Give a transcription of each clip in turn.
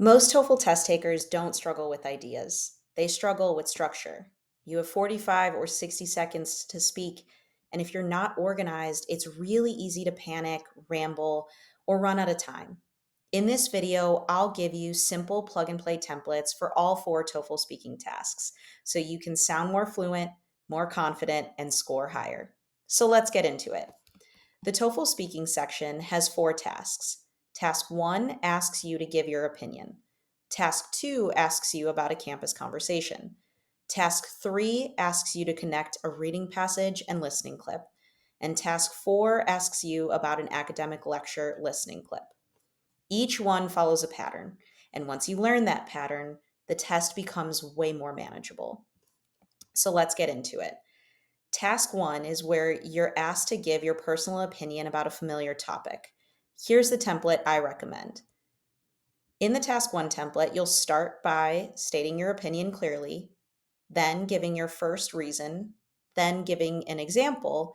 Most TOEFL test takers don't struggle with ideas. They struggle with structure. You have 45 or 60 seconds to speak, and if you're not organized, it's really easy to panic, ramble, or run out of time. In this video, I'll give you simple plug and play templates for all four TOEFL speaking tasks so you can sound more fluent, more confident, and score higher. So let's get into it. The TOEFL speaking section has four tasks. Task 1 asks you to give your opinion. Task 2 asks you about a campus conversation. Task 3 asks you to connect a reading passage and listening clip. And Task 4 asks you about an academic lecture listening clip. Each one follows a pattern, and once you learn that pattern, the test becomes way more manageable. So let's get into it. Task 1 is where you're asked to give your personal opinion about a familiar topic. Here's the template I recommend. In the Task 1 template, you'll start by stating your opinion clearly, then giving your first reason, then giving an example,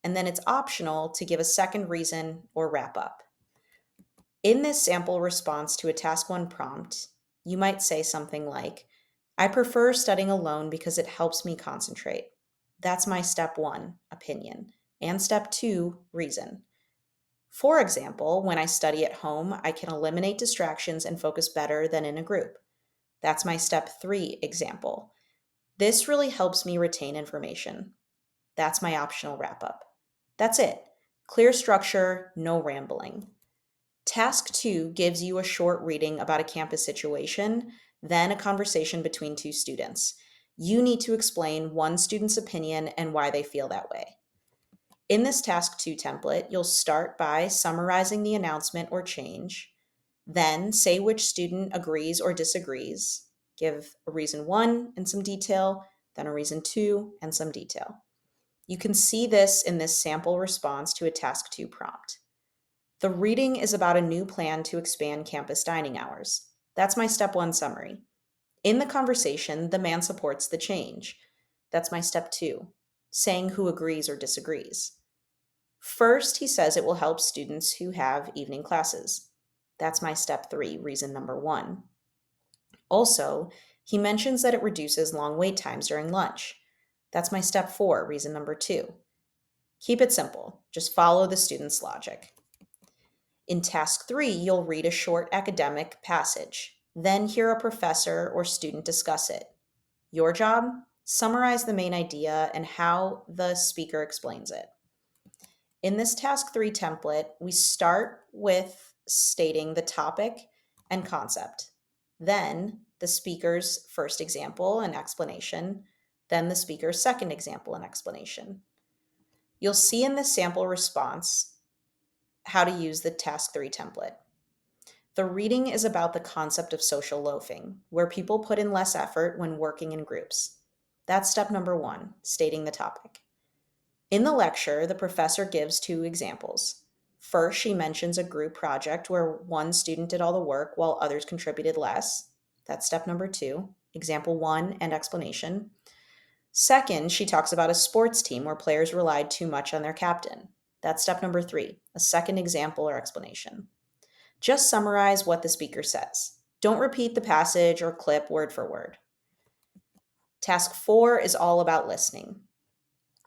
and then it's optional to give a second reason or wrap up. In this sample response to a Task 1 prompt, you might say something like, I prefer studying alone because it helps me concentrate. That's my step 1 opinion. And step 2 reason. For example, when I study at home, I can eliminate distractions and focus better than in a group. That's my step 3 example. This really helps me retain information. That's my optional wrap up. That's it. Clear structure, no rambling. Task 2 gives you a short reading about a campus situation, then a conversation between two students. You need to explain one student's opinion and why they feel that way. In this Task 2 template, you'll start by summarizing the announcement or change, then say which student agrees or disagrees, give a reason 1 and some detail, then a reason 2 and some detail. You can see this in this sample response to a Task 2 prompt. The reading is about a new plan to expand campus dining hours. That's my step 1 summary. In the conversation, the man supports the change. That's my step 2, saying who agrees or disagrees. First, he says it will help students who have evening classes. That's my step 3, reason number 1. Also, he mentions that it reduces long wait times during lunch. That's my step 4, reason number 2. Keep it simple. Just follow the student's logic. In Task 3, you'll read a short academic passage, then hear a professor or student discuss it. Your job? Summarize the main idea and how the speaker explains it. In this Task 3 template, we start with stating the topic and concept, then the speaker's first example and explanation, then the speaker's second example and explanation. You'll see in the sample response how to use the Task 3 template. The reading is about the concept of social loafing, where people put in less effort when working in groups. That's step number 1, stating the topic. In the lecture, the professor gives 2 examples. First, she mentions a group project where one student did all the work while others contributed less. That's step number 2, example 1 and explanation. Second, she talks about a sports team where players relied too much on their captain. That's step number 3, a second example or explanation. Just summarize what the speaker says. Don't repeat the passage or clip word for word. Task 4 is all about listening.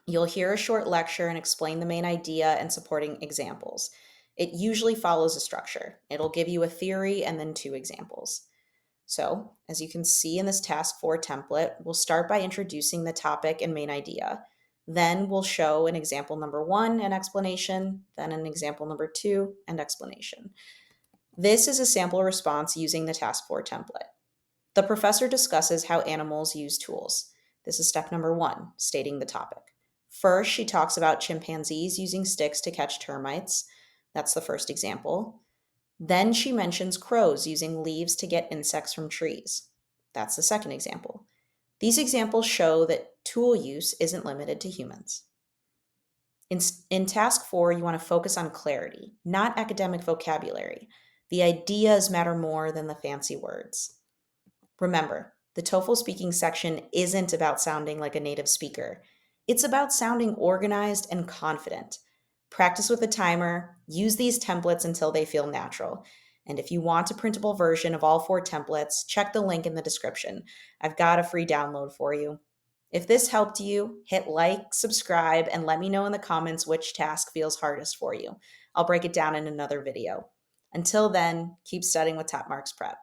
You'll hear a short lecture and explain the main idea and supporting examples. It usually follows a structure. It'll give you a theory and then 2 examples. So, as you can see in this Task 4 template, we'll start by introducing the topic and main idea. Then we'll show an example number 1 and explanation, then an example number 2 and explanation. This is a sample response using the Task 4 template. The professor discusses how animals use tools. This is step number 1, stating the topic. First, she talks about chimpanzees using sticks to catch termites. That's the first example. Then she mentions crows using leaves to get insects from trees. That's the second example. These examples show that tool use isn't limited to humans. In Task 4, you want to focus on clarity, not academic vocabulary. The ideas matter more than the fancy words. Remember, the TOEFL speaking section isn't about sounding like a native speaker. It's about sounding organized and confident. Practice with a timer, use these templates until they feel natural, And if you want a printable version of all 4 templates, check the link in the description. I've got a free download for you. If this helped you, hit like, subscribe, and let me know in the comments which task feels hardest for you. I'll break it down in another video. Until then, keep studying with Top Marks Prep.